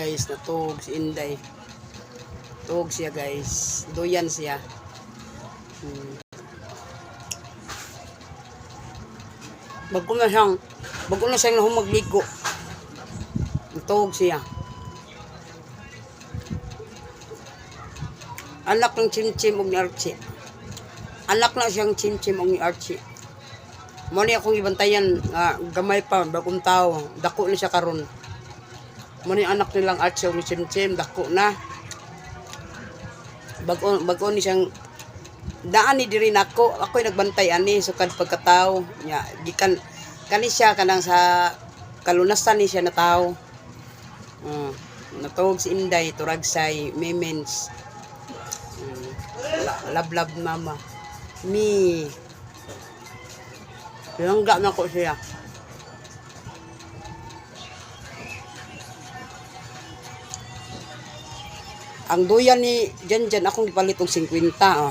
Guys, natug si Inday. Tug siya guys. Duyan siya. Bago na siyang nahumagligo. Natug siya. Anak ng Chimchim og ni Archie. Anak na siyang Chimchim og ni Archie. Mo ni akong ibantayan nga gamay pa bagong tao. Dako na siya karon. Mo ni anak nilang Archie og ni Chimchim dako na. Bago ni siyang daan ni diri nako. Ako'y nagbantay ani sukad pagkatao. Nya gikan kani siya kanang sa kalunasan ni siya na tao. Natawag si Inday Turagsay Memens. Love mama. Mi. Langga na ko siya. Ang duyan ni Janjan akong gipalit og 50 oh.